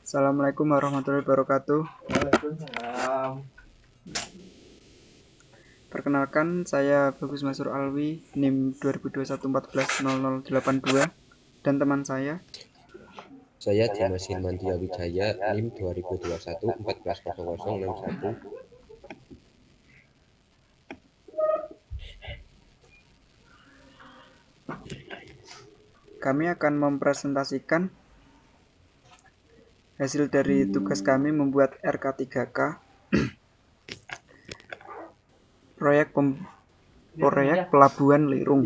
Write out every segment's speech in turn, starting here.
Assalamualaikum warahmatullahi wabarakatuh. Waalaikumsalam. Perkenalkan, saya Bagus Masur Alwi, NIM 2021 140082, dan teman saya. Saya Dimas Hirmandia Wijaya, NIM 2021 140061. Kami akan mempresentasikan hasil dari tugas kami membuat RK3K, proyek Pelabuhan Lirung.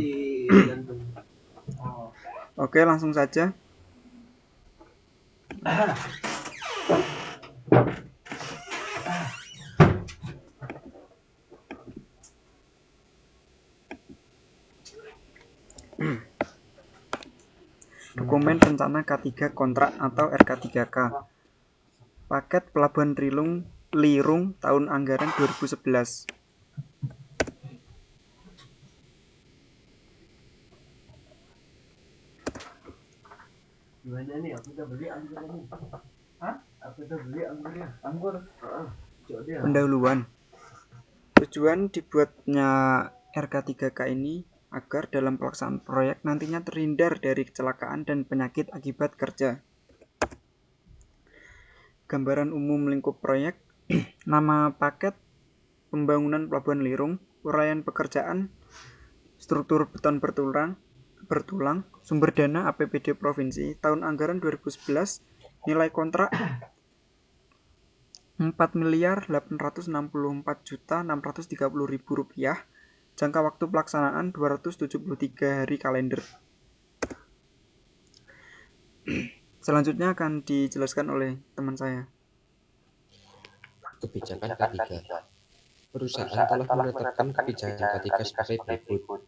Oke, langsung saja. Dokumen rencana K3 kontrak atau RK3K. Paket Pelabuhan Lirung tahun anggaran 2011. Gimana nih? Aku udah beli anggur nih. Hah? Aku udah beli anggurnya. Anggur. Pendahuluan. Tujuan dibuatnya RK3K ini agar dalam pelaksanaan proyek nantinya terhindar dari kecelakaan dan penyakit akibat kerja. Gambaran umum lingkup proyek, nama paket, pembangunan Pelabuhan Lirung, uraian pekerjaan, struktur beton bertulang, sumber dana APBD Provinsi, tahun anggaran 2011, nilai kontrak 4.864.630.000 rupiah, jangka waktu pelaksanaan 273 hari kalender. Selanjutnya akan dijelaskan oleh teman saya. Kebijakan K3. Perusahaan telah menetapkan kebijakan K3 sebagai berikut.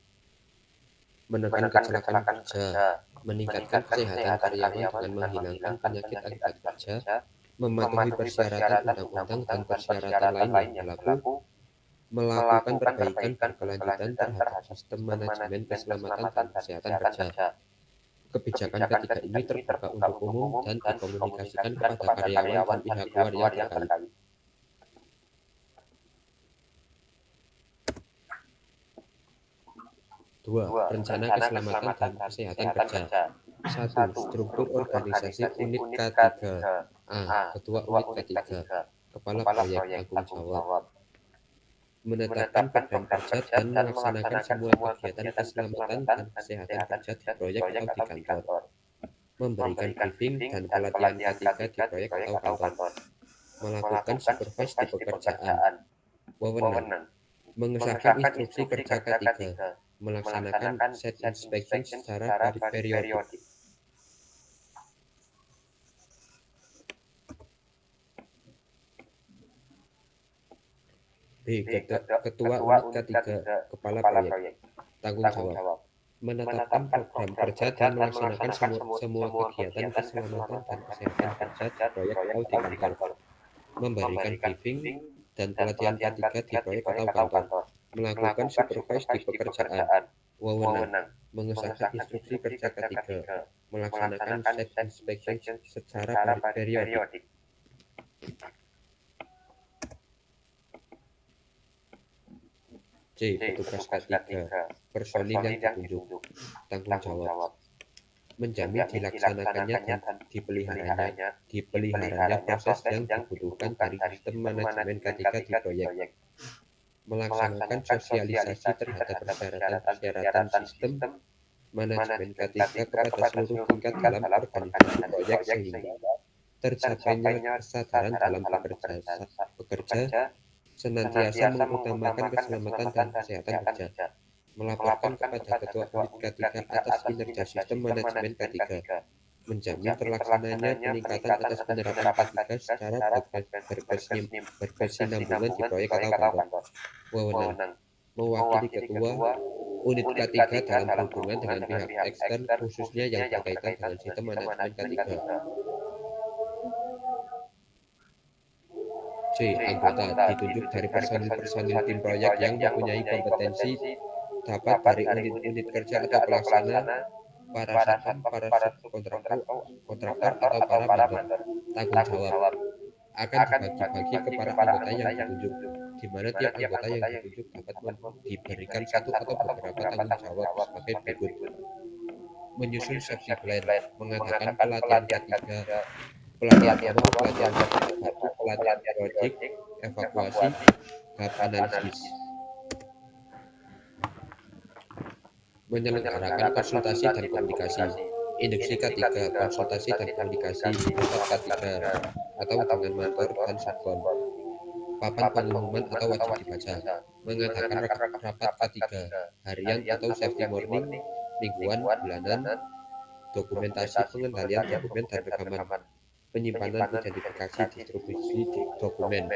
Menekan kecelakaan kerja, meningkatkan kesehatan karyawan dengan menghilangkan penyakit akibat kerja, mematuhi persyaratan undang-undang dan persyaratan lain yang berlaku, melakukan perbaikan berkelanjutan terhadap sistem manajemen keselamatan dan kesehatan kerja. Kebijakan K3 ini terbuka untuk umum dan dikomunikasikan kepada karyawan dan pihak luar yang terkait. Dua, rencana keselamatan dan kesehatan kerja. 1. Struktur organisasi unit K3. A. Ketua unit K3. Kepala proyek tanggung jawab. Menetapkan program kerja dan melaksanakan semua kegiatan keselamatan dan kesehatan kerja di proyek atau di kantor. Memberikan briefing dan pelatihan K3 di proyek atau kantor. Melakukan supervisi di pekerjaan. Wewenang. Mengesahkan instruksi kerja K3. Melaksanakan set inspection secara periodik. B. Ketua unit K3, Kepala Proyek, Tanggung Jawab. Menetapkan program kerja dan melaksanakan semua kegiatan keselamatan dan kesehatan kerja di proyek atau di kantor. Memberikan briefing dan pelatihan K3 di proyek atau kantor. Melakukan supervisi di pekerjaan. Wewenang. Mengesahkan instruksi kerja K3. Melaksanakan set inspection secara periodik. C. Petugas K3, personil yang ditunjuk, tanggung jawab, menjamin dilaksanakannya dan dipeliharanya proses yang dibutuhkan dari sistem manajemen K3 di proyek, melaksanakan sosialisasi terhadap persyaratan sistem manajemen K3 kepada seluruh tingkat dalam organisasi proyek sehingga tercapainya kesadaran dalam bekerja senantiasa mengutamakan keselamatan dan kesehatan kerja. Melaporkan kepada Ketua Unit K3 atas kinerja sistem manajemen K3. Menjamin terlaksananya peningkatan atas penerapan K3 secara berkesinambungan di proyek atau kantor. Wewenang. Mewakili Ketua Unit K3 dalam berhubungan dengan pihak ekstern khususnya yang berkaitan dengan sistem manajemen K3. C. Anggota ditunjuk dari personil tim proyek yang mempunyai kompetensi dapat dari unit-unit kerja atau pelaksana para satpam, para subkontraktor, kontraktor atau para vendor. Tanggung jawab akan dibagi-bagi ke para anggota yang ditunjuk, di mana tiap anggota yang ditunjuk dapat diberikan satu atau beberapa tanggung jawab sebagai berikut. Menyusun safety plan, mengadakan pelatihan K3, pelatihan awal, pelatihan batu, pelatihan proyek, evakuasi, gap analisis. Menyelenggarakan konsultasi dan komunikasi. Induksi K3, konsultasi dan komunikasi, rapat K3, atau dengan mentor dan subkon. Papan pengumuman atau wajib dibaca. Mengadakan rapat K3, harian atau safety morning, mingguan, bulanan, dokumentasi pengendalian dokumen dan rekaman, penyimpanan identifikasi distribusi dokumen.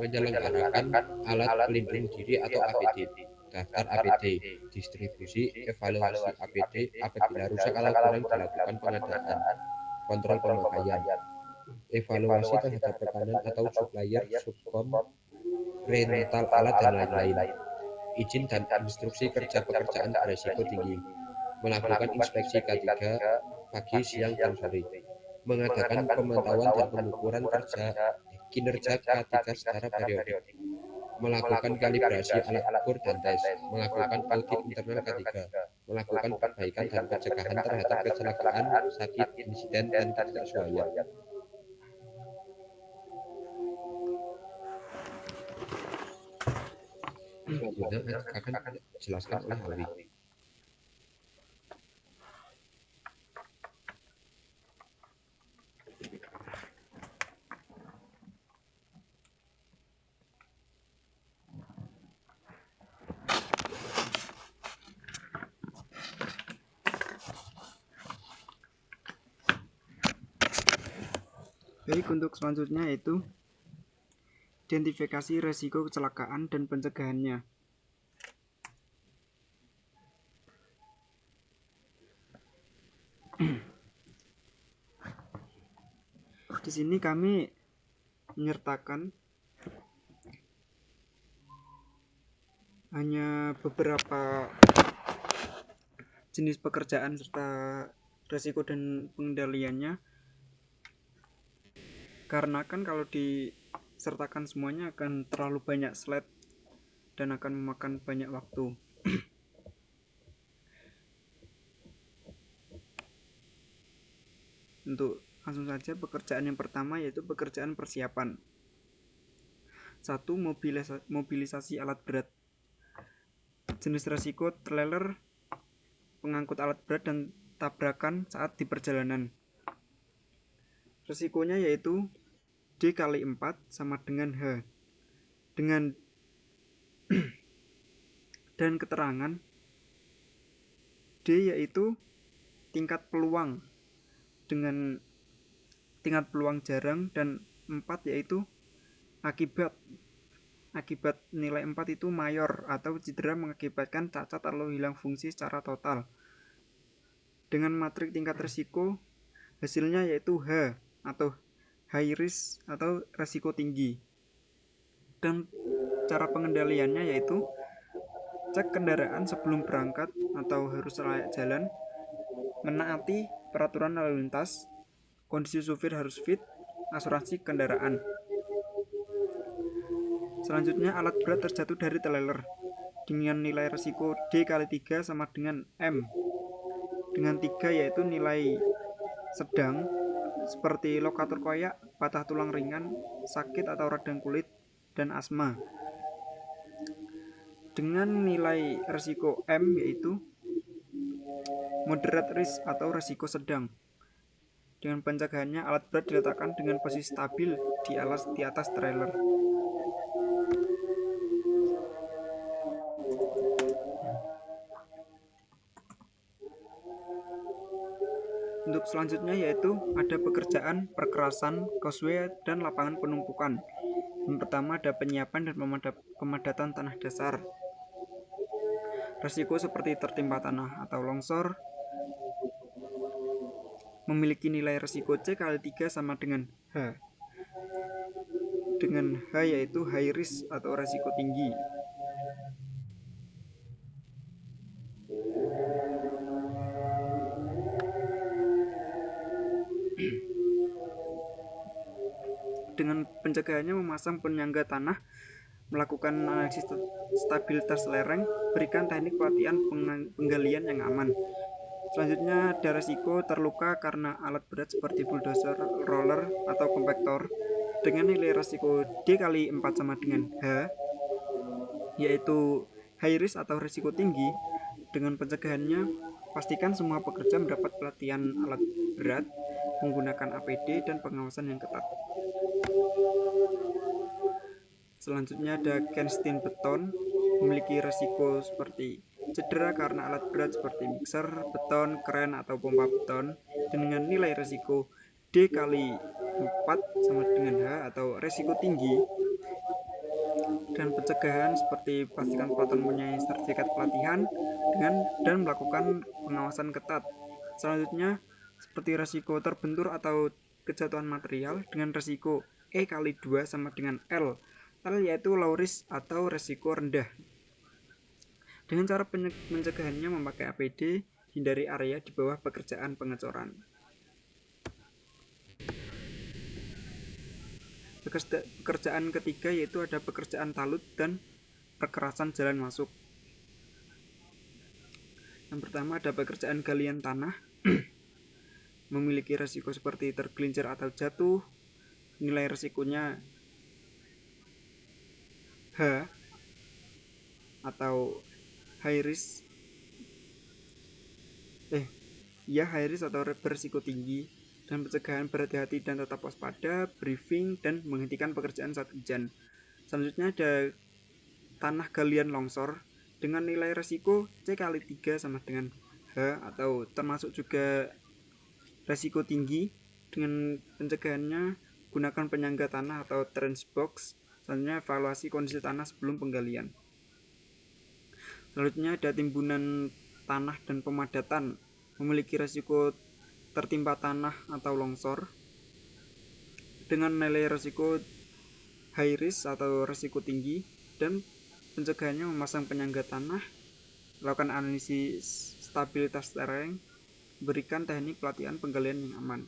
Menyelenggarakan alat pelindung diri atau APD, daftar APD, distribusi, evaluasi APD apabila rusak atau kurang dilakukan pengadaan, kontrol pemakaian, evaluasi terhadap rekanan atau supplier, subkom, rental alat dan lain-lain, izin dan instruksi kerja pekerjaan beresiko tinggi, melakukan inspeksi K3 pagi, siang, dan sore, mengadakan pemantauan dan pengukuran kinerja K3 secara periodik, melakukan kalibrasi alat ukur dan tes, melakukan audit internal K3, melakukan perbaikan dan pencegahan terhadap kecelakaan, sakit, insiden, dan ketidaksesuaian. Selanjutnya akan dijelaskan oleh Alwi. Baik, untuk selanjutnya yaitu identifikasi resiko kecelakaan dan pencegahannya. Di sini kami menyertakan hanya beberapa jenis pekerjaan serta resiko dan pengendaliannya, karena kan kalau disertakan semuanya akan terlalu banyak slide dan akan memakan banyak waktu. Untuk langsung saja, pekerjaan yang pertama yaitu pekerjaan persiapan. 1. Mobilisasi alat berat. Jenis resiko trailer, pengangkut alat berat, dan tabrakan saat di perjalanan. Resikonya yaitu D kali 4 sama dengan H. Dengan dan keterangan D yaitu tingkat peluang dengan tingkat peluang jarang, dan 4 yaitu akibat nilai 4 itu mayor atau cedera mengakibatkan cacat atau hilang fungsi secara total. Dengan matrik tingkat risiko, hasilnya yaitu H atau high risk atau risiko tinggi. Dan cara pengendaliannya yaitu cek kendaraan sebelum berangkat atau harus layak jalan, menaati peraturan lalu lintas, kondisi supir harus fit, asuransi kendaraan. Selanjutnya, alat berat terjatuh dari trailer dengan nilai risiko D kali 3 sama dengan M. Dengan 3 yaitu nilai sedang seperti lokator koyak, patah tulang ringan, sakit atau radang kulit, dan asma. Dengan nilai risiko M yaitu moderate risk atau risiko sedang. Dengan pencegahannya, alat berat diletakkan dengan posisi stabil di atas trailer. Untuk selanjutnya yaitu ada pekerjaan perkerasan, causeway, dan lapangan penumpukan. Yang pertama ada penyiapan dan pemadatan tanah dasar. Risiko seperti tertimpa tanah atau longsor memiliki nilai risiko C kali 3 sama dengan H. Dengan H yaitu high risk atau risiko tinggi. Dengan pencegahannya memasang penyangga tanah, melakukan analisis stabilitas lereng, berikan teknik pelatihan penggalian yang aman. Selanjutnya ada resiko terluka karena alat berat seperti bulldozer, roller, atau kompaktor dengan nilai resiko D kali 4 sama dengan H, yaitu high risk atau risiko tinggi. Dengan pencegahannya, pastikan semua pekerja mendapat pelatihan alat berat, menggunakan APD, dan pengawasan yang ketat. Selanjutnya ada Kenstin beton, memiliki resiko seperti cedera karena alat berat seperti mixer, beton, kren, atau pompa beton dengan nilai resiko D kali 4 sama dengan H atau resiko tinggi. Dan pencegahan seperti pastikan peloton mempunyai sertifikat pelatihan dan melakukan pengawasan ketat. Selanjutnya seperti resiko terbentur atau kejatuhan material dengan resiko E kali 2 sama dengan L, yaitu low risk atau resiko rendah. Dengan cara pencegahannya memakai APD, hindari area di bawah pekerjaan pengecoran. Pekerjaan ketiga yaitu ada pekerjaan talut dan perkerasan jalan masuk. Yang pertama ada pekerjaan galian tanah, memiliki resiko seperti tergelincir atau jatuh, nilai resikonya H atau high risk atau berisiko tinggi. Dan pencegahan berhati-hati dan tetap waspada, briefing, dan menghentikan pekerjaan saat hujan. Selanjutnya ada tanah galian longsor dengan nilai resiko C kali 3 sama dengan H atau termasuk juga resiko tinggi. Dengan pencegahannya gunakan penyangga tanah atau trench box. Selanjutnya evaluasi kondisi tanah sebelum penggalian. Selanjutnya ada timbunan tanah dan pemadatan, memiliki resiko tertimpa tanah atau longsor dengan nilai resiko high risk atau resiko tinggi. Dan pencegahannya memasang penyangga tanah, melakukan analisis stabilitas lereng, berikan teknik pelatihan penggalian yang aman.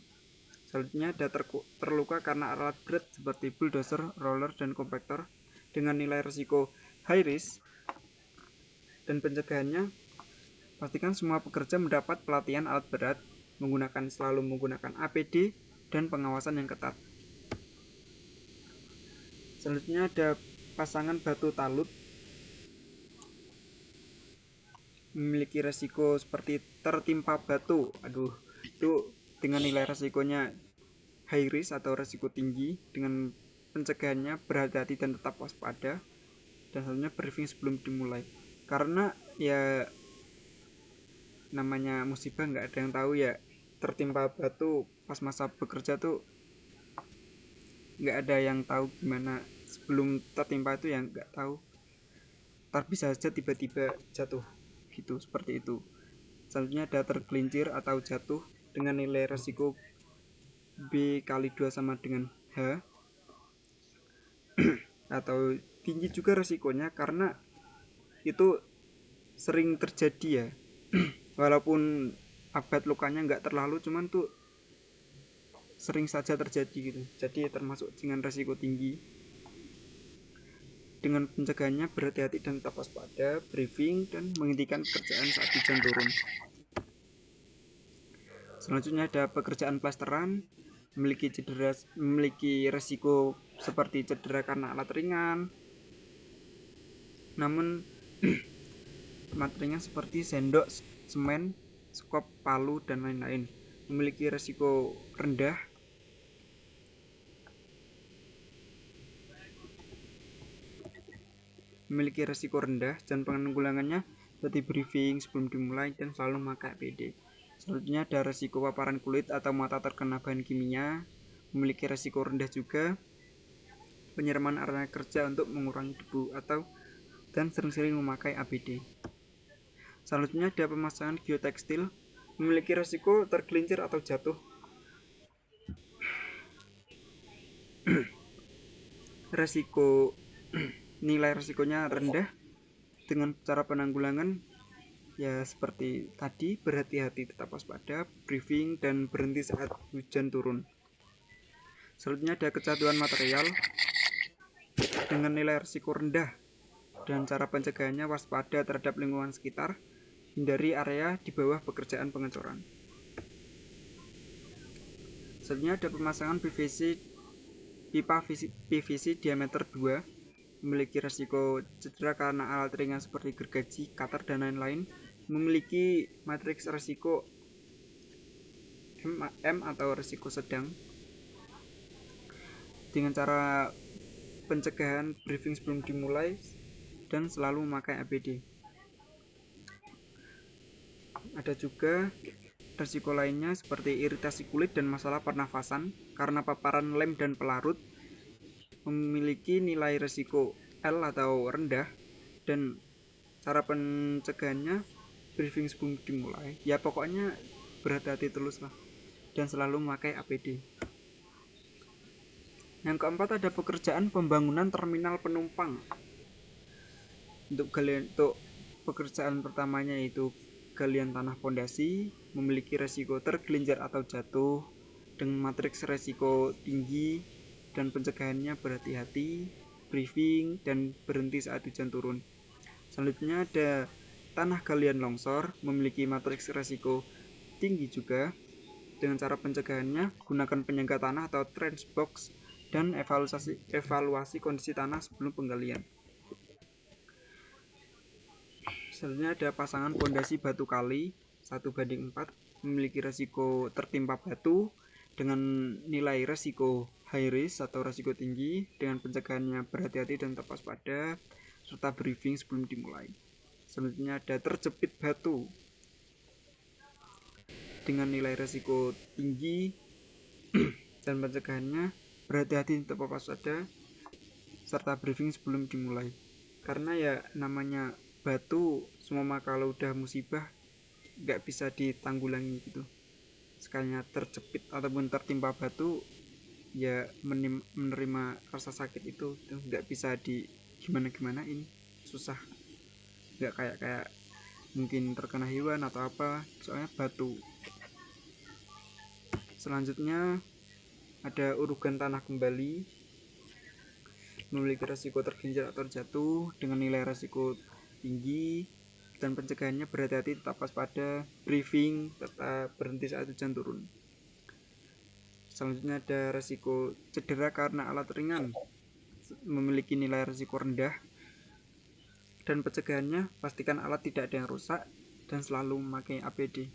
Selanjutnya ada terluka karena alat berat seperti bulldozer, roller, dan kompaktor dengan nilai resiko high risk. Dan pencegahannya pastikan semua pekerja mendapat pelatihan alat berat, selalu menggunakan APD, dan pengawasan yang ketat. Selanjutnya ada pasangan batu talut, memiliki resiko seperti tertimpa batu. Itu dengan nilai resikonya high risk atau resiko tinggi. Dengan pencegahannya berhati-hati dan tetap waspada, dan selanjutnya briefing sebelum dimulai. Karena ya namanya musibah nggak ada yang tahu ya, tertimpa batu pas masa bekerja tuh nggak ada yang tahu gimana sebelum tertimpa itu, yang nggak tahu, ntar bisa saja tiba-tiba jatuh gitu, seperti itu. Selanjutnya ada tergelincir atau jatuh dengan nilai resiko B kali 2 sama dengan H atau tinggi juga resikonya karena itu sering terjadi ya. Walaupun akibat lukanya nggak terlalu, cuman tuh sering saja terjadi gitu, jadi termasuk dengan resiko tinggi. Dengan pencegahannya berhati-hati dan tetap waspada, briefing, dan menghentikan pekerjaan saat hujan turun. Selanjutnya ada pekerjaan plesteran, memiliki resiko seperti cedera karena alat ringan, namun alat ringan seperti sendok, semen, skop, palu, dan lain-lain. Memiliki resiko rendah. Dan penanggulangannya seperti briefing sebelum dimulai dan selalu memakai APD. Selanjutnya ada resiko paparan kulit atau mata terkena bahan kimia, memiliki resiko rendah juga. Penyiraman area kerja untuk mengurangi debu dan sering-sering memakai APD. Selanjutnya ada pemasangan geotekstil, memiliki resiko tergelincir atau jatuh. Nilai resikonya rendah. Dengan cara penanggulangan ya seperti tadi, berhati-hati, tetap waspada, briefing, dan berhenti saat hujan turun. Selanjutnya ada kejatuhan material dengan nilai risiko rendah, dan cara pencegahannya waspada terhadap lingkungan sekitar, hindari area di bawah pekerjaan pengecoran. Selanjutnya ada pemasangan pipa PVC diameter 2, memiliki risiko cedera karena alat ringan seperti gergaji, cutter, dan lain-lain, memiliki matriks risiko M atau risiko sedang. Dengan cara pencegahan, briefing sebelum dimulai, dan selalu memakai APD. Ada juga risiko lainnya seperti iritasi kulit dan masalah pernafasan karena paparan lem dan pelarut, memiliki nilai risiko L atau rendah, dan cara pencegahannya briefing sebelum dimulai. Ya pokoknya berhati-hati terus lah, dan selalu memakai APD. Yang keempat ada pekerjaan pembangunan terminal penumpang. Untuk pekerjaan pertamanya yaitu galian tanah pondasi, memiliki resiko tergelincir atau jatuh dengan matriks resiko tinggi, dan pencegahannya berhati-hati, briefing, dan berhenti saat hujan turun. Selanjutnya ada tanah galian longsor, memiliki matriks resiko tinggi juga. Dengan cara pencegahannya, gunakan penyangga tanah atau trench box, dan evaluasi kondisi tanah sebelum penggalian. Selanjutnya ada pasangan pondasi batu kali 1:4, memiliki resiko tertimpa batu dengan nilai resiko high risk atau resiko tinggi. Dengan pencegahannya berhati-hati dan tetap waspada, serta briefing sebelum dimulai. Selanjutnya ada terjepit batu dengan nilai resiko tinggi dan pencegahannya berhati-hati tetap waspada, serta briefing sebelum dimulai. Karena ya namanya batu, semua kalau udah musibah nggak bisa ditanggulangi gitu. Sekalinya terjepit ataupun tertimpa batu, ya menerima rasa sakit itu nggak bisa di gimana-gimanain, susah. Nggak kayak mungkin terkena hewan atau apa, soalnya batu. Selanjutnya ada urugan tanah kembali, memiliki resiko tergelincir atau jatuh dengan nilai resiko tinggi, dan pencegahannya berhati-hati tetap waspada, briefing, tetap berhenti saat hujan turun. Selanjutnya ada resiko cedera karena alat ringan, memiliki nilai resiko rendah, dan pencegahannya pastikan alat tidak ada yang rusak dan selalu memakai APD.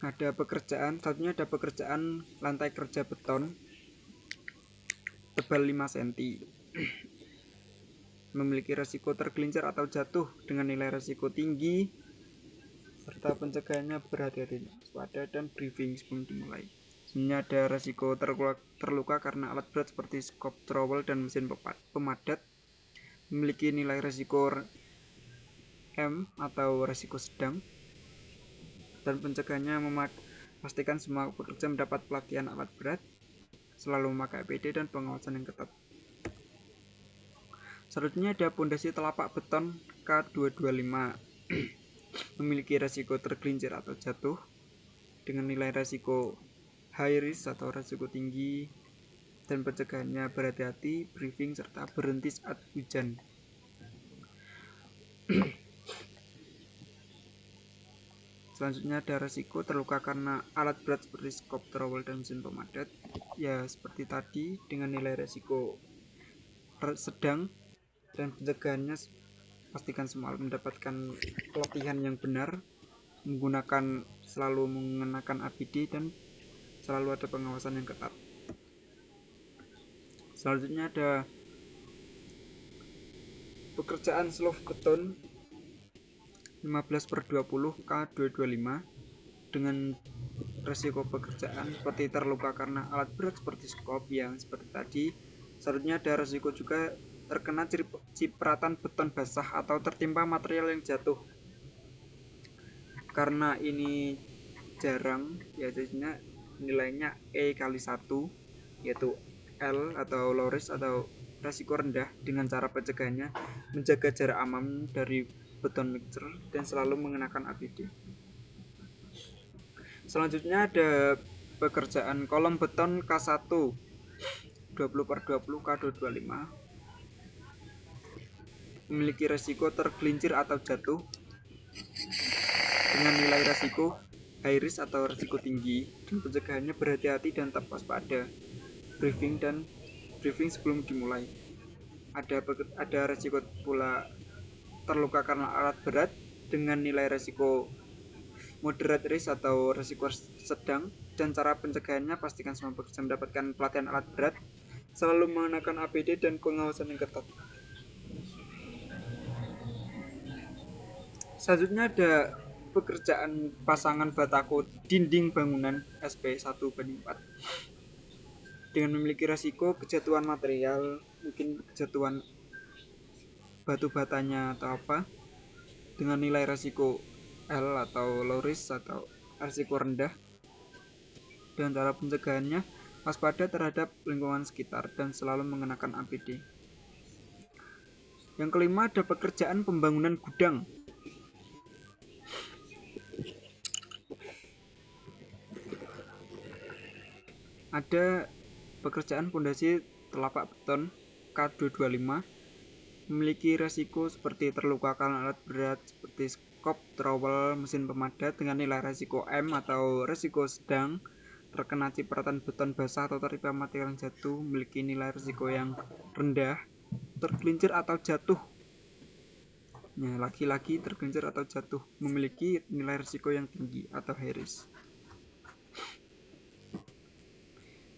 Selanjutnya ada pekerjaan lantai kerja beton tebal 5 cm, memiliki resiko tergelincir atau jatuh dengan nilai resiko tinggi, serta pencegahannya berhati-hati, waspada, dan briefing sebelum dimulai. Selanjutnya ada resiko terluka karena alat berat seperti skop, trowel, dan mesin pemadat, memiliki nilai resiko M atau resiko sedang, dan pencegahannya memastikan semua pekerja mendapat pelatihan alat berat, selalu memakai APD, dan pengawasan yang ketat. Selanjutnya ada pondasi telapak beton K225, memiliki resiko tergelincir atau jatuh dengan nilai resiko high risk atau resiko tinggi, dan pencegahannya berhati-hati, briefing, serta berhenti saat hujan. Selanjutnya ada resiko terluka karena alat berat seperti skop, trowel, dan mesin pemadat. Ya seperti tadi, dengan nilai resiko sedang, dan pencegahannya pastikan semua mendapatkan pelatihan yang benar, selalu mengenakan APD, dan selalu ada pengawasan yang ketat. Selanjutnya ada pekerjaan slope beton 15/20 K225 dengan resiko pekerjaan seperti terluka karena alat berat seperti skop yang seperti tadi. Selanjutnya ada resiko juga terkena cipratan beton basah atau tertimpa material yang jatuh. Karena ini jarang, ya jadinya nilainya E/1, yaitu L atau low risk atau resiko rendah. Dengan cara pencegahannya menjaga jarak aman dari beton mixer dan selalu mengenakan APD. Selanjutnya ada pekerjaan kolom beton K1 20/20 K225 memiliki resiko tergelincir atau jatuh dengan nilai resiko high risk atau resiko tinggi, dan pencegahannya berhati-hati dan tetap waspada. Briefing sebelum dimulai. Ada resiko pula terluka karena alat berat dengan nilai resiko moderate risk atau resiko sedang, dan cara pencegahannya pastikan semua pekerja mendapatkan pelatihan alat berat, selalu mengenakan APD dan pengawasan yang ketat. Selanjutnya ada pekerjaan pasangan batako dinding bangunan SP1/4 dengan memiliki resiko kejatuhan material, mungkin kejatuhan batu batanya atau apa, dengan nilai resiko L atau low risk atau resiko rendah. Dan cara pencegahannya waspada terhadap lingkungan sekitar dan selalu mengenakan APD. Yang kelima ada pekerjaan pembangunan gudang. Ada pekerjaan pondasi telapak beton K225 memiliki resiko seperti terluka karena alat berat seperti skop, trowel, mesin pemadat dengan nilai resiko M atau resiko sedang, terkena cipratan beton basah atau tertimpa material yang jatuh, memiliki nilai resiko yang rendah, tergelincir atau jatuh. Nah, laki-laki tergelincir atau jatuh memiliki nilai resiko yang tinggi atau high risk.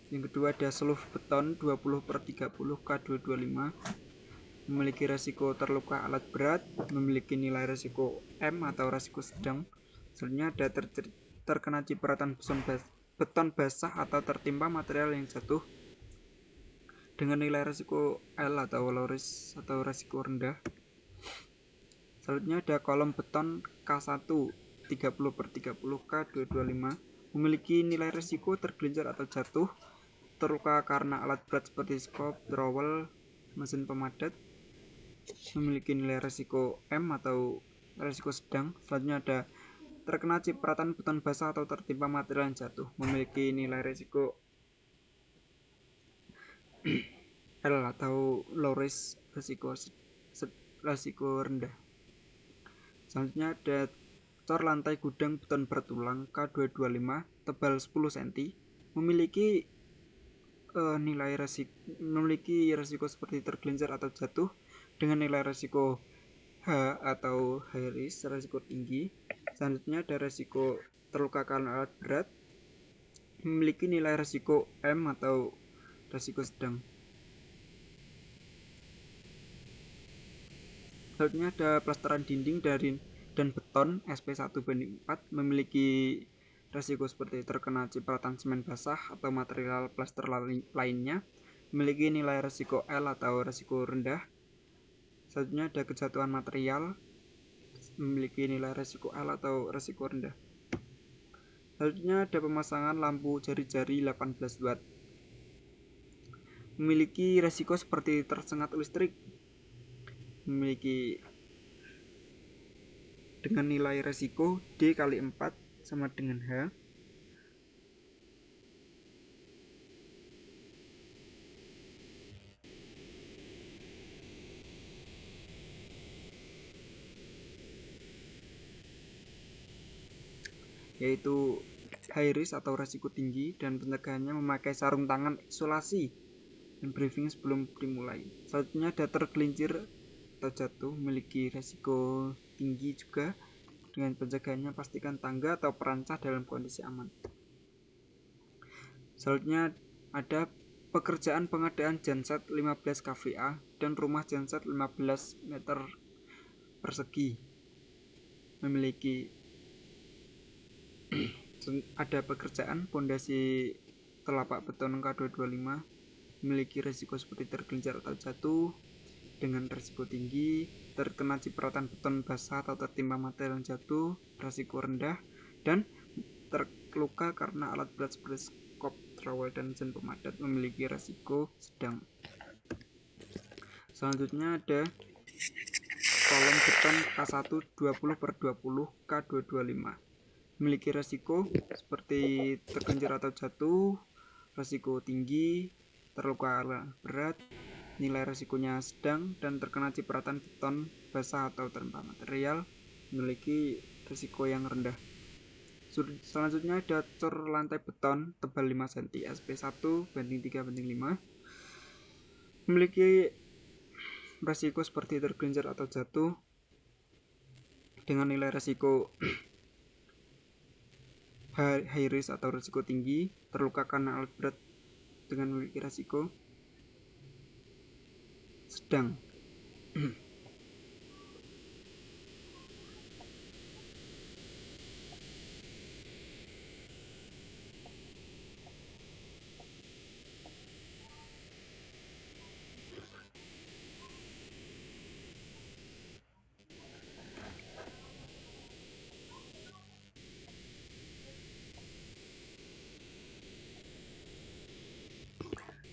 Yang kedua ada seluf beton 20/30 K225 memiliki resiko terluka alat berat, memiliki nilai resiko M atau resiko sedang. Selanjutnya ada terkena cipratan beton basah atau tertimpa material yang jatuh dengan nilai resiko L atau low risk atau resiko rendah. Selanjutnya ada kolom beton K1 30/30 K225 memiliki nilai resiko tergelincir atau jatuh, terluka karena alat berat seperti skop, trowel, mesin pemadat, memiliki nilai resiko M atau resiko sedang. Selanjutnya ada terkena cipratan beton basah atau tertimpa material yang jatuh, memiliki nilai resiko L atau low risk, resiko rendah. Selanjutnya ada cor lantai gudang beton bertulang K225 tebal 10 cm memiliki memiliki resiko seperti tergelincir atau jatuh dengan nilai resiko H atau high risk, resiko tinggi. Selanjutnya ada resiko terluka karena alat berat, memiliki nilai resiko M atau resiko sedang. Selanjutnya ada plesteran dinding dan beton SP1/4 memiliki resiko seperti terkena cipratan semen basah atau material plester lainnya, memiliki nilai resiko L atau resiko rendah. Selanjutnya ada kejatuhan material, memiliki nilai resiko L atau resiko rendah. Selanjutnya ada pemasangan lampu jari-jari 18 watt, memiliki resiko seperti tersengat listrik, memiliki dengan nilai resiko D/4 sama dengan H. Yaitu high risk atau resiko tinggi, dan pencegahannya memakai sarung tangan isolasi dan briefing sebelum dimulai. Selanjutnya ada tergelincir atau jatuh memiliki resiko tinggi juga, dengan pencegahannya pastikan tangga atau perancah dalam kondisi aman. Selanjutnya ada pekerjaan pengadaan genset 15 kVA dan rumah genset 15 meter persegi memiliki ada pekerjaan pondasi telapak beton K225 memiliki resiko seperti tergelincir atau jatuh dengan resiko tinggi, terkena cipratan beton basah atau tertimpa material yang jatuh, resiko rendah, dan terluka karena alat berat seperti skop, trowel, dan mesin pemadat memiliki resiko sedang. Selanjutnya ada kolom beton K1 20/20 K225 memiliki resiko seperti tergelincir atau jatuh, resiko tinggi, terluka berat, nilai resikonya sedang, dan terkena cipratan beton basah atau tertimpa material, memiliki resiko yang rendah. Selanjutnya ada cor lantai beton tebal 5 cm SP1 banding 3 banding 5, memiliki resiko seperti tergelincir atau jatuh dengan nilai resiko high risk atau risiko tinggi, terluka karena alat berat dengan memiliki risiko sedang.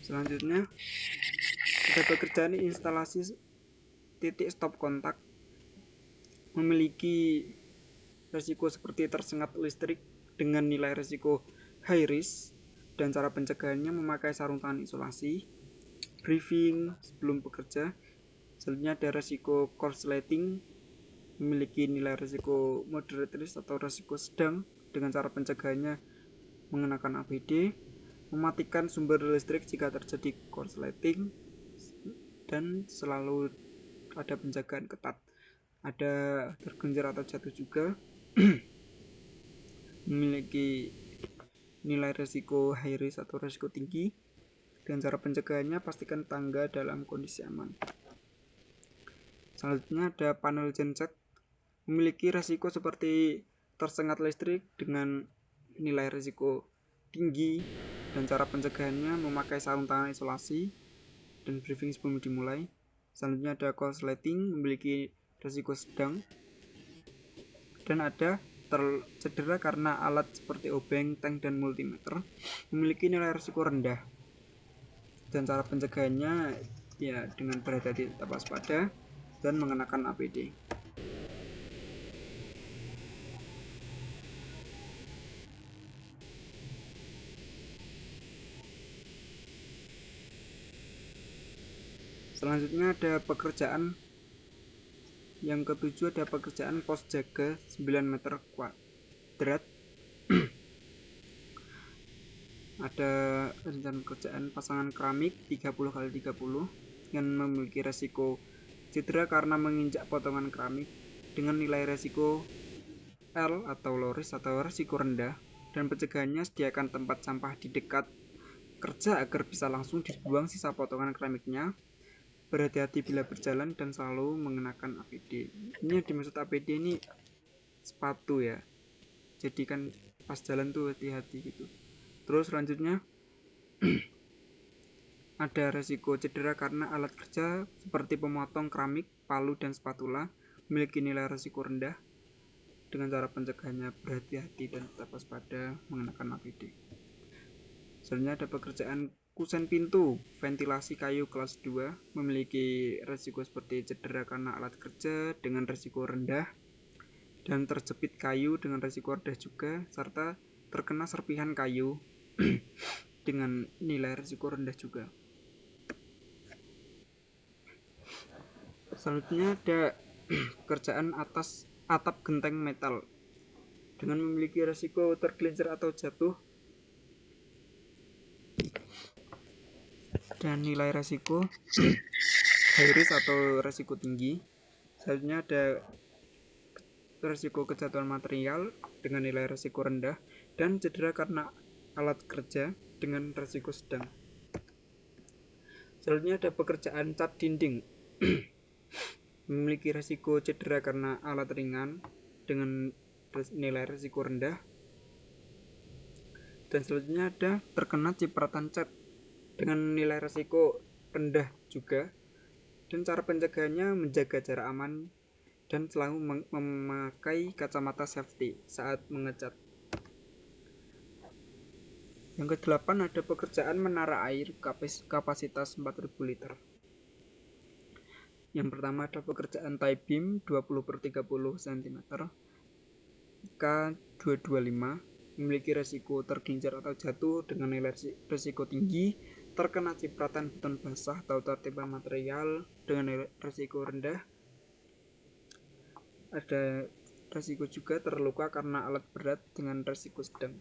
Selanjutnya ada pekerjaan instalasi titik stop kontak, memiliki resiko seperti tersengat listrik dengan nilai resiko high risk, dan cara pencegahannya memakai sarung tangan isolasi, briefing sebelum bekerja. Selanjutnya ada resiko korsleting, memiliki nilai resiko moderate risk atau resiko sedang, dengan cara pencegahannya mengenakan APD, mematikan sumber listrik jika terjadi korsleting, dan selalu ada penjagaan ketat. Ada tergelincir atau jatuh juga, memiliki nilai resiko high risk atau resiko tinggi, dan cara pencegahannya pastikan tangga dalam kondisi aman. Selanjutnya ada panel genset, memiliki resiko seperti tersengat listrik dengan nilai resiko tinggi, dan cara pencegahannya memakai sarung tangan isolasi dan briefing sebelum dimulai. Selanjutnya ada korsleting, memiliki resiko sedang, dan ada tercedera karena alat seperti obeng, tank, dan multimeter, memiliki nilai resiko rendah, dan cara pencegahannya ya dengan berhati-hati, tetap waspada, dan mengenakan APD. Selanjutnya ada pekerjaan yang ketujuh, ada pekerjaan pos jaga 9 meter kuadrat. Ada rencana pekerjaan pasangan keramik 30x30 yang memiliki resiko cedera karena menginjak potongan keramik dengan nilai resiko L atau low risk atau resiko rendah, dan pencegahannya sediakan tempat sampah di dekat kerja agar bisa langsung dibuang sisa potongan keramiknya, berhati-hati bila berjalan, dan selalu mengenakan APD. Ini yang dimaksud APD ini sepatu ya, jadi kan pas jalan tuh hati-hati gitu. Terus selanjutnya ada resiko cedera karena alat kerja seperti pemotong keramik, palu, dan spatula, memiliki nilai resiko rendah, dengan cara pencegahannya berhati-hati dan tetap waspada, mengenakan APD. Selanjutnya ada pekerjaan kusen pintu ventilasi kayu kelas 2, memiliki resiko seperti cedera karena alat kerja dengan resiko rendah, dan terjepit kayu dengan resiko rendah juga, serta terkena serpihan kayu dengan nilai resiko rendah juga. Selanjutnya ada pekerjaan atas atap genteng metal dengan memiliki resiko tergelincir atau jatuh dan nilai resiko high risk atau resiko tinggi. Selanjutnya ada resiko kejatuhan material dengan nilai resiko rendah, dan cedera karena alat kerja dengan resiko sedang. Selanjutnya ada pekerjaan cat dinding memiliki resiko cedera karena alat ringan dengan nilai resiko rendah. Dan selanjutnya ada terkena cipratan cat dengan nilai resiko rendah juga, dan cara pencegahannya menjaga jarak aman dan selalu memakai kacamata safety saat mengecat. Yang ke-8 ada pekerjaan menara air kapasitas 4000 liter. Yang pertama ada pekerjaan tie beam 20x30 cm. K225 memiliki resiko tergelincir atau jatuh dengan nilai resiko tinggi, terkena cipratan beton basah atau tertimpa material dengan nilai resiko rendah. Ada resiko juga terluka karena alat berat dengan resiko sedang.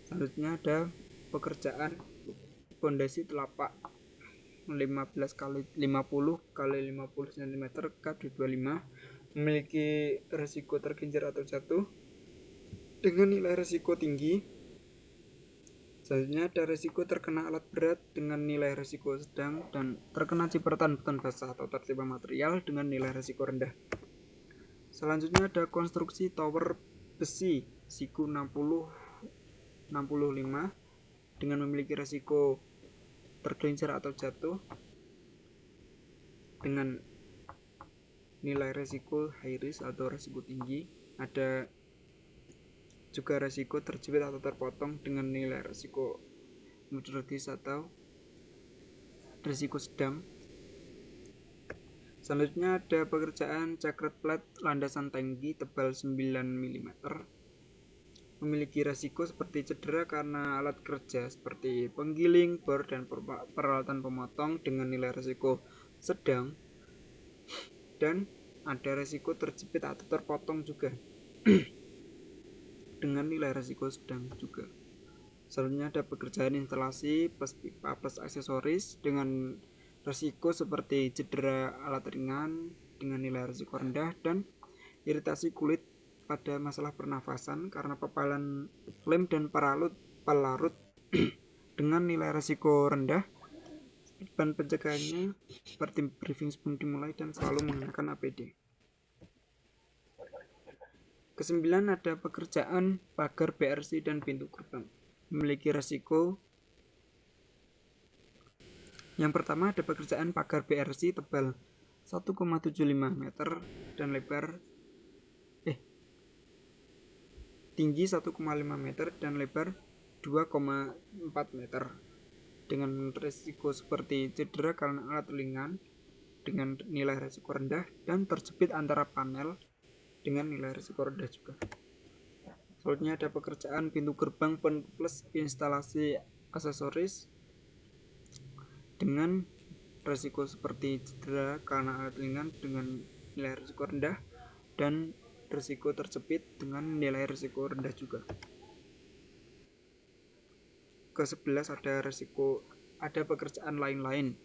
Selanjutnya ada pekerjaan pondasi telapak 15 kali 50 kali 50 cm K225 memiliki resiko tergelincir atau jatuh dengan nilai resiko tinggi. Selanjutnya ada resiko terkena alat berat dengan nilai resiko sedang dan terkena cipratan beton basah atau tertimpa material dengan nilai resiko rendah. Selanjutnya ada konstruksi tower besi siku 65 dengan memiliki resiko tergelincir atau jatuh dengan nilai resiko high risk atau resiko tinggi. Ada juga resiko terjepit atau terpotong dengan nilai resiko moderate atau resiko sedang. Selanjutnya ada pekerjaan checkered plate landasan tangki tebal 9 mm memiliki resiko seperti cedera karena alat kerja seperti penggiling, bor, dan peralatan pemotong dengan nilai resiko sedang, dan ada resiko terjepit atau terpotong juga dengan nilai resiko sedang juga. Selanjutnya ada pekerjaan instalasi plus pipa plus aksesoris dengan resiko seperti cedera alat ringan dengan nilai resiko rendah dan iritasi kulit pada masalah pernafasan karena papalan lem dan pelarut dengan nilai resiko rendah. Dan pencegahannya seperti briefing sebelum dimulai dan selalu menggunakan APD. Kesembilan ada pekerjaan pagar BRC dan pintu gerbang memiliki resiko. Yang pertama ada pekerjaan pagar BRC tebal 1,75 meter dan tinggi 1,5 meter dan lebar 2,4 meter dengan resiko seperti cedera karena alat ringan dengan nilai resiko rendah dan terjepit antara panel dengan nilai resiko rendah juga. Selanjutnya ada pekerjaan pintu gerbang plus instalasi aksesoris dengan resiko seperti cedera karena alat ringan dengan nilai resiko rendah dan resiko terjepit dengan nilai resiko rendah juga. Ke-11 ada pekerjaan lain-lain.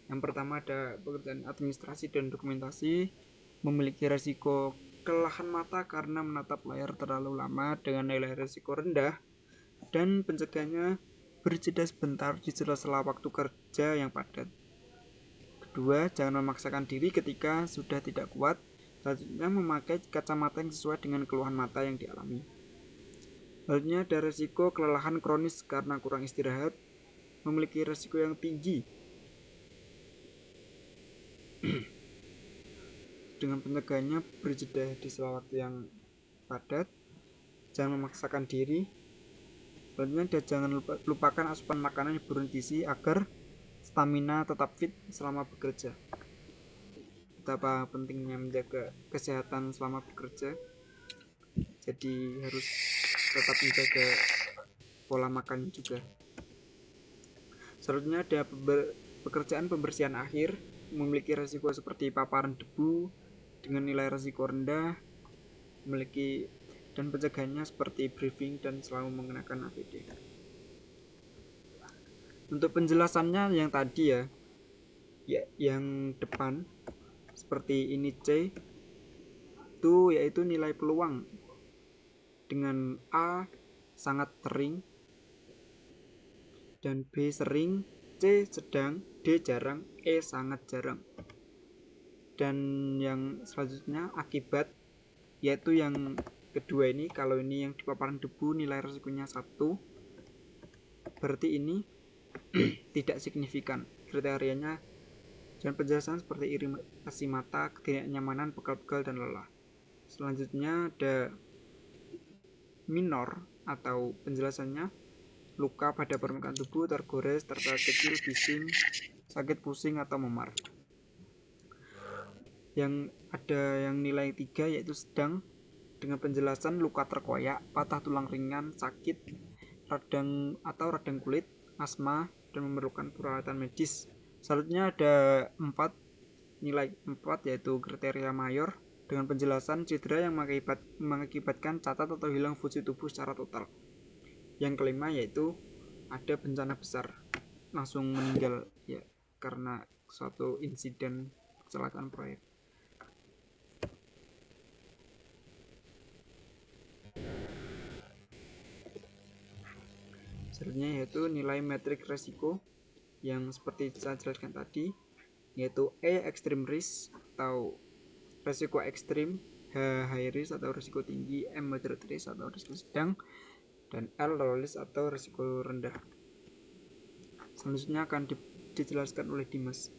Yang pertama ada pekerjaan administrasi dan dokumentasi memiliki resiko kelelahan mata karena menatap layar terlalu lama dengan nilai resiko rendah dan pencegahannya berjeda sebentar di sela-sela waktu kerja yang padat. Kedua, jangan memaksakan diri ketika sudah tidak kuat. Selanjutnya memakai kacamata yang sesuai dengan keluhan mata yang dialami. Selanjutnya ada resiko kelelahan kronis karena kurang istirahat memiliki resiko yang tinggi. Dengan pencegahannya berjeda di sela waktu yang padat, jangan memaksakan diri. Selanjutnya jangan lupakan asupan makanan yang bergizi agar stamina tetap fit selama bekerja. Betapa pentingnya menjaga kesehatan selama bekerja, jadi harus tetap menjaga pola makan juga. Selanjutnya ada pekerjaan pembersihan akhir memiliki resiko seperti paparan debu dengan nilai resiko rendah dan pencegahannya seperti briefing dan selalu mengenakan APD. Untuk penjelasannya yang tadi ya yang depan seperti ini C itu yaitu nilai peluang dengan A sangat sering dan B sering, C sedang, D jarang, E sangat jarang. Dan yang selanjutnya akibat yaitu yang kedua ini, kalau ini yang di paparan debu nilai resikonya 1 berarti ini tidak signifikan kriterianya. Dan penjelasan seperti iritasi mata, ketidaknyamanan, pegal-pegal, dan lelah. Selanjutnya ada minor atau penjelasannya luka pada permukaan tubuh, tergores, terkecil, bising, sakit pusing, atau memar. yang ada yang nilai 3 yaitu sedang dengan penjelasan luka terkoyak, patah tulang ringan, sakit, radang kulit, asma, dan memerlukan perawatan medis. Selanjutnya ada 4 nilai 4 yaitu kriteria mayor dengan penjelasan cedera yang mengakibatkan cacat atau hilang fungsi tubuh secara total. Yang kelima yaitu ada bencana besar, langsung meninggal ya karena suatu insiden kecelakaan proyek. Selanjutnya yaitu nilai metrik resiko yang seperti saya jelaskan tadi, yaitu E extreme risk atau resiko ekstrim, H high risk atau risiko tinggi, M moderate risk atau risiko sedang, dan L low risk atau risiko rendah. Selanjutnya akan dijelaskan oleh Dimas.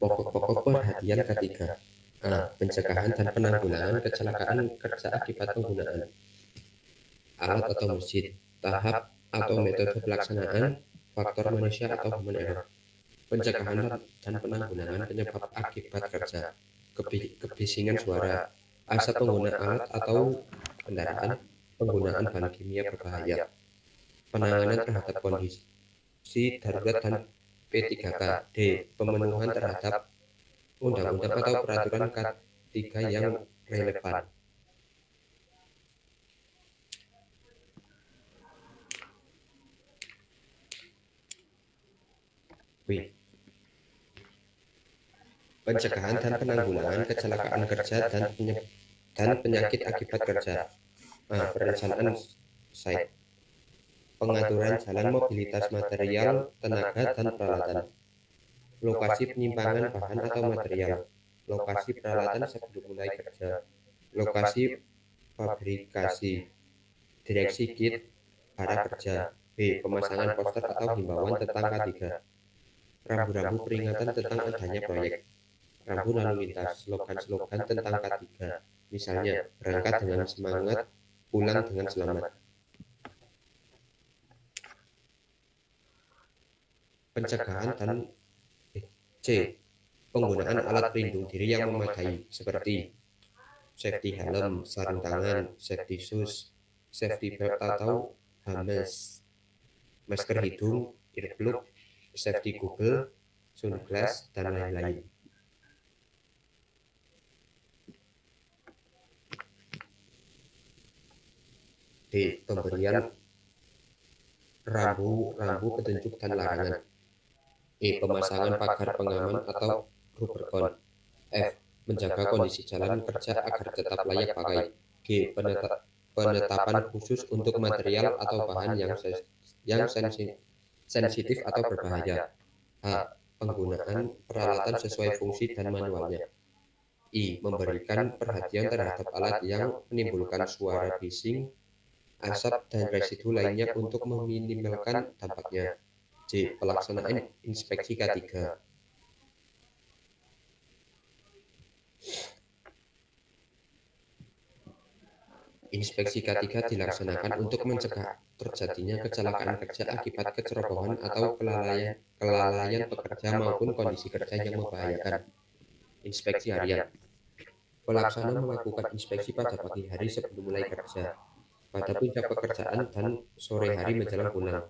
Pokok-pokok perhatian ketiga. A. Pencegahan dan penanggulangan kecelakaan kerja akibat penggunaan alat atau mesin, tahap atau metode pelaksanaan, faktor manusia atau human error. Pencegahan dan penanggulangan penyebab akibat kerja, kebisingan suara, asap pengguna alat atau kendaraan, penggunaan bahan kimia berbahaya, penanganan terhadap kondisi darurat dan P3K. D. Pemenuhan terhadap undang-undang atau peraturan K3 yang relevan. B. Pencegahan dan penanggulangan kecelakaan kerja dan penyakit akibat kerja. A. Perencanaan site, pengaturan jalan, mobilitas material, tenaga, dan peralatan, lokasi penyimpangan bahan atau material, lokasi peralatan sebelum mulai kerja, lokasi fabrikasi, direksi kit para kerja. B. Pemasangan poster atau himbauan tentang K3, rambu-rambu peringatan tentang adanya proyek, rambu lalu lintas, slogan-slogan tentang K3, misalnya berangkat dengan semangat, pulang dengan selamat. Pencegahan dan C. Penggunaan alat pelindung diri yang memadai seperti safety helm, sarung tangan, safety shoes, safety belt atau harness, masker hidung, earplug, safety goggle, sunglass, dan lain-lain. D. Pemberian rambu petunjuk dan larangan. E. Pemasangan pagar pengaman atau rubbercon. F. Menjaga kondisi jalan kerja agar tetap layak pakai. G. Penetapan khusus untuk material atau bahan yang sensitif atau berbahaya. H. Penggunaan peralatan sesuai fungsi dan manualnya. I. Memberikan perhatian terhadap alat yang menimbulkan suara bising, asap, dan residu lainnya untuk meminimalkan dampaknya. C. Pelaksanaan inspeksi K3. Inspeksi K3 dilaksanakan untuk mencegah terjadinya kecelakaan kerja akibat kecerobohan atau kelalaian pekerja maupun kondisi kerja yang membahayakan. Inspeksi harian. Pelaksana melakukan inspeksi pada pagi hari sebelum mulai kerja, pada puncak pekerjaan, dan sore hari menjelang pulang.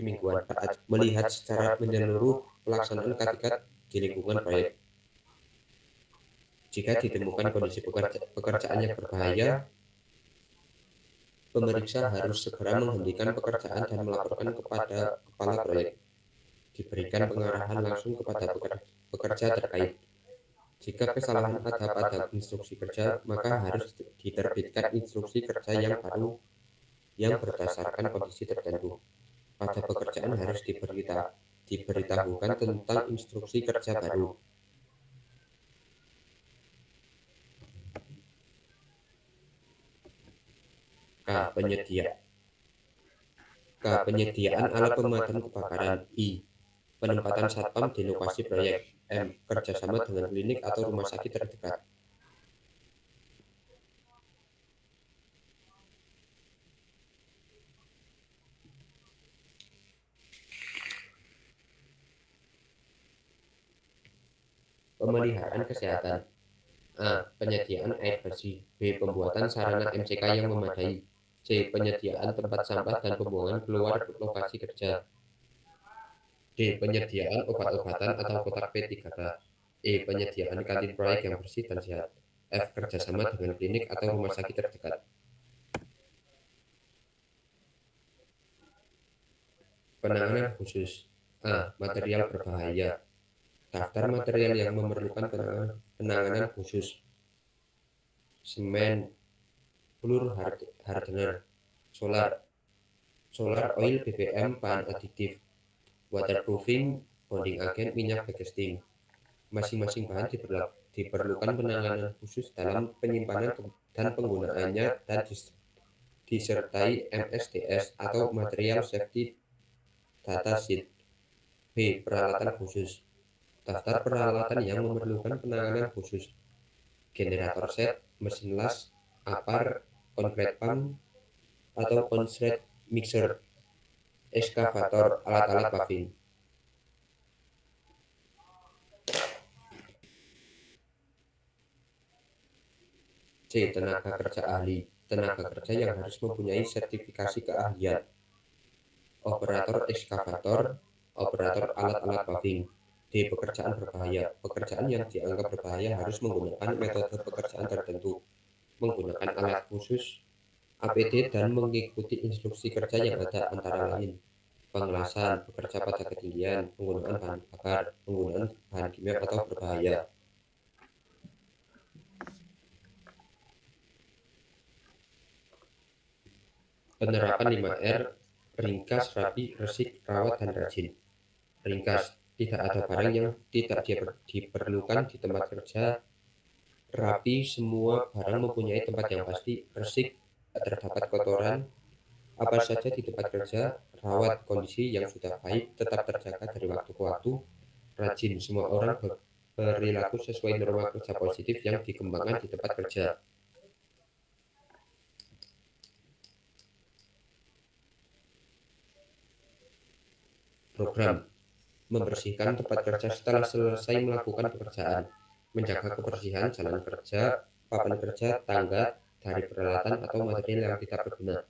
Mingguan melihat secara menyeluruh pelaksanaan K3 di lingkungan proyek. Jika ditemukan kondisi pekerjaan yang berbahaya, pemeriksa harus segera menghentikan pekerjaan dan melaporkan kepada kepala proyek. Diberikan pengarahan langsung kepada pekerja terkait. Jika kesalahan ada pada instruksi kerja, maka harus diterbitkan instruksi kerja yang baru yang berdasarkan kondisi tertentu. Pada pekerjaan harus diberitahukan tentang instruksi kerja baru. Penyediaan alat pemadam kebakaran. I. Penempatan satpam di lokasi proyek. M. Kerjasama dengan klinik atau rumah sakit terdekat. Pemeliharaan kesehatan. A. Penyediaan air bersih. B. Pembuatan sarana MCK yang memadai. C. Penyediaan tempat sampah dan pembuangan keluar lokasi kerja. D. Penyediaan obat-obatan atau kotak P3K. E. Penyediaan kantin proyek yang bersih dan sehat. F. Kerjasama dengan klinik atau rumah sakit terdekat. Penanganan khusus. A. Material berbahaya. Daftar material yang memerlukan penanganan khusus. Semen, fluor hardener, solar oil BBM bahan aditif, waterproofing, bonding agen, minyak bagesting. Masing-masing bahan diperlukan penanganan khusus dalam penyimpanan dan penggunaannya dan disertai MSDS atau Material Safety Data Sheet. B. Peralatan khusus. Daftar peralatan yang memerlukan penanganan khusus. Generator set, mesin las, apar, concrete pump atau concrete mixer, eskavator, alat-alat paving. C. Tenaga kerja ahli. Tenaga kerja yang harus mempunyai sertifikasi keahlian. Operator eskavator, operator alat-alat paving. D. Pekerjaan berbahaya. Pekerjaan yang dianggap berbahaya harus menggunakan metode pekerjaan tertentu, menggunakan alat khusus, APD, dan mengikuti instruksi kerja yang ada, antara lain pengelasan, bekerja pada ketinggian, penggunaan bahan bakar, penggunaan bahan kimia atau berbahaya. Penerapan 5R, ringkas, rapi, resik, rawat, dan rajin. Ringkas, tidak ada barang yang tidak diperlukan di tempat kerja. Rapi, semua barang mempunyai tempat yang pasti. Resik, tidak terdapat kotoran apa saja di tempat kerja. Rawat, kondisi yang sudah baik tetap terjaga dari waktu ke waktu. Rajin, semua orang berperilaku sesuai norma kerja positif yang dikembangkan di tempat kerja. Program: membersihkan tempat kerja setelah selesai melakukan pekerjaan, menjaga kebersihan jalan kerja, papan kerja, tangga, dari peralatan atau material yang tidak berguna,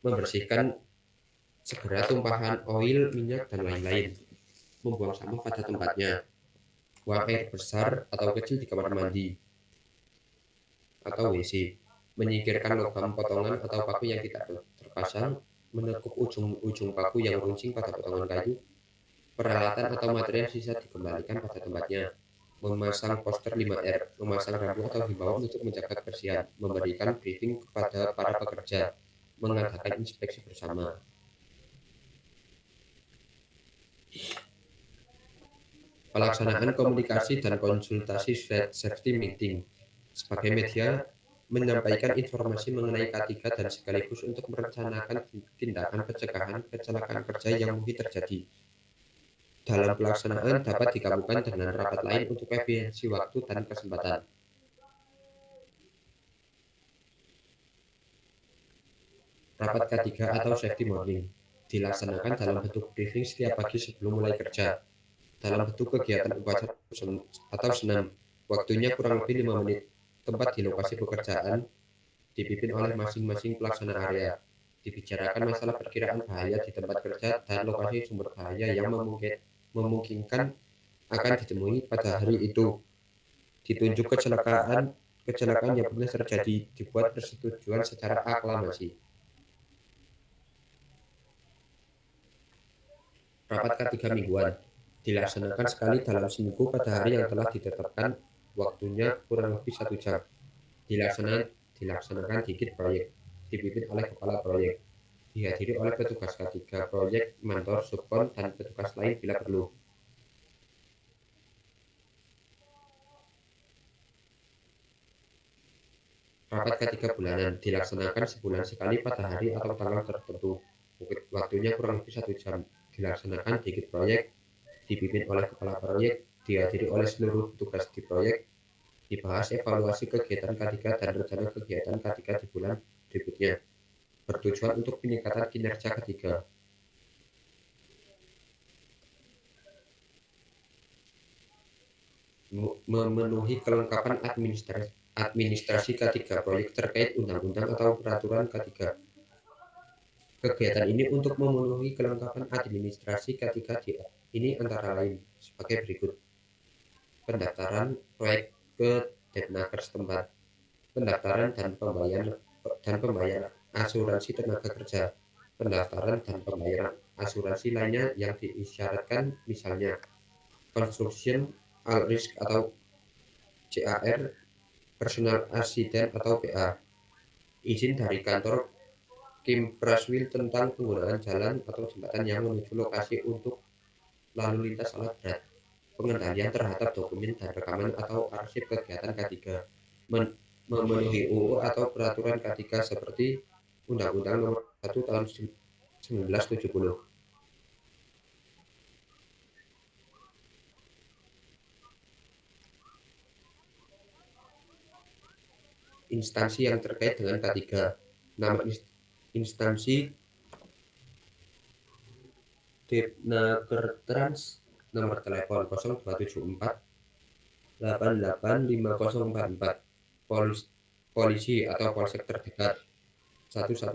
membersihkan segera tumpahan oil, minyak, dan lain-lain, membuang sampah pada tempatnya, buang air besar atau kecil di kamar mandi atau WC, menyingkirkan logam potongan atau paku yang tidak terpasang, menekuk ujung paku yang runcing pada potongan kayu, peralatan atau material sisa dikembalikan pada tempatnya, memasang poster 5R, memasang rambu atau himbauan untuk menjaga kebersihan, memberikan briefing kepada para pekerja, mengadakan inspeksi bersama. Pelaksanaan komunikasi dan konsultasi safety meeting sebagai media menyampaikan informasi mengenai K3 dan sekaligus untuk merencanakan tindakan pencegahan kecelakaan kerja yang mungkin terjadi. Dalam pelaksanaan dapat digabungkan dengan rapat lain untuk efisiensi waktu dan kesempatan. Rapat K3 atau safety morning dilaksanakan dalam bentuk briefing setiap pagi sebelum mulai kerja. Dalam bentuk kegiatan upacara atau senam, waktunya kurang lebih 5 menit. Tempat di lokasi pekerjaan dipimpin oleh masing-masing pelaksana area. Dibicarakan masalah perkiraan bahaya di tempat kerja dan lokasi sumber bahaya yang memungkinkan akan ditemui pada hari itu. Ditunjuk kecelakaan yang pernah terjadi, dibuat persetujuan secara aklamasi. Rapat K3 mingguan dilaksanakan sekali dalam seminggu pada hari yang telah ditetapkan, waktunya kurang lebih 1 jam. Dilaksanakan dikit proyek, dipimpin oleh kepala proyek, dihadiri oleh petugas K3 proyek, mentor, subkon, dan petugas lain bila perlu. Rapat K3 bulanan dilaksanakan sebulan sekali pada hari atau tanggal tertentu, waktunya kurang lebih 1 jam. Dilaksanakan dikit proyek, dipimpin oleh kepala proyek, dihadiri oleh seluruh petugas di proyek, dibahas evaluasi kegiatan K3 dan rencana kegiatan K3 di bulan berikutnya, bertujuan untuk peningkatan kinerja K3. Memenuhi kelengkapan administrasi K3 proyek terkait undang-undang atau peraturan K3. Kegiatan ini untuk memenuhi kelengkapan administrasi K3 ini antara lain sebagai berikut: pendaftaran proyek ke Depnaker setempat, pendaftaran dan pembayaran asuransi tenaga kerja, pendaftaran dan pembayaran asuransi lainnya yang diisyaratkan, misalnya construction all risk atau CAR, personal accident atau PA, izin dari kantor Kimpraswil tentang penggunaan jalan atau jembatan yang menuju lokasi untuk lalu lintas alat berat, pengendalian terhadap dokumen dan rekaman atau arsip kegiatan K3, memenuhi UU atau peraturan K3 seperti Undang-Undang Nomor 1 Tahun 1970. Instansi yang terkait dengan K3. Nama instansi: Depnakertrans, nomor telepon 0274 885044, polisi atau polsek terdekat 110,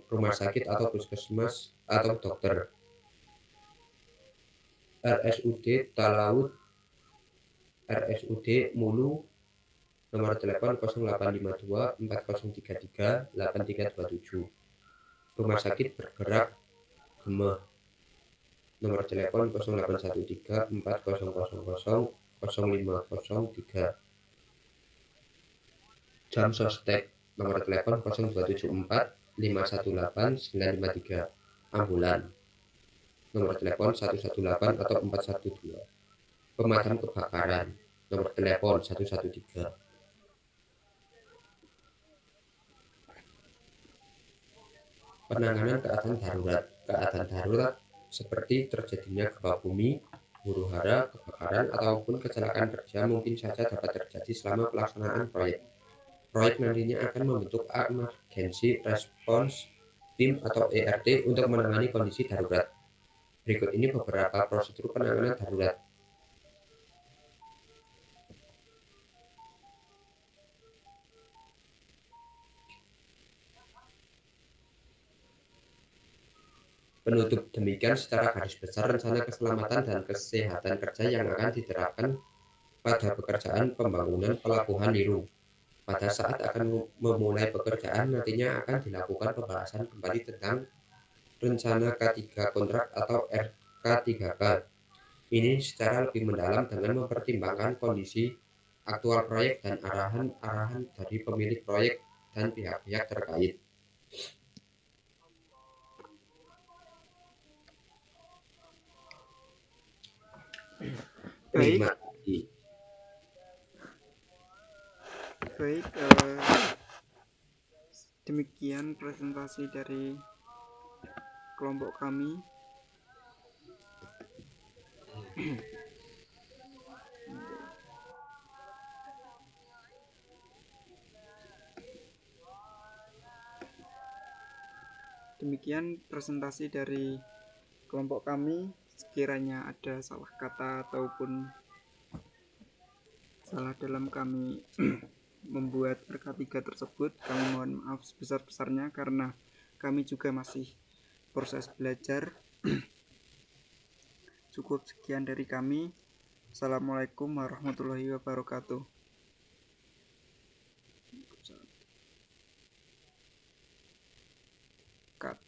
rumah sakit atau puskesmas atau dokter, RSUD Talaut, RSUD Mulu, nomor telepon 0852 4033 8327, rumah sakit bergerak Gemeh, nomor telepon 0813 4000 0503, Jam Sostek, nomor telepon 0274 518 953, ambulan, nomor telepon 118 atau 412, pemadam kebakaran, nomor telepon 113. Penanganan keadaan darurat. Keadaan darurat seperti terjadinya gempa bumi, huru-hara, kebakaran, ataupun kecelakaan kerja mungkin saja dapat terjadi selama pelaksanaan proyek. Proyek nantinya akan membentuk Emergency Response Team atau ERT untuk menangani kondisi darurat. Berikut ini beberapa prosedur penanganan darurat. Penutup: demikian secara garis besar rencana keselamatan dan kesehatan kerja yang akan diterapkan pada pekerjaan pembangunan Pelabuhan Lirung. Pada saat akan memulai pekerjaan, nantinya akan dilakukan pembahasan kembali tentang rencana K3 kontrak atau RK3K. Ini secara lebih mendalam dengan mempertimbangkan kondisi aktual proyek dan arahan-arahan dari pemilik proyek dan pihak-pihak terkait. Baik, Terima kasih. baik. Demikian presentasi dari kelompok kami. Demikian presentasi dari kelompok kami. Sekiranya ada salah kata ataupun salah dalam kami membuat RK3 tersebut, kami mohon maaf sebesar-besarnya karena kami juga masih proses belajar. Cukup sekian dari kami. Assalamualaikum warahmatullahi wabarakatuh. Cut.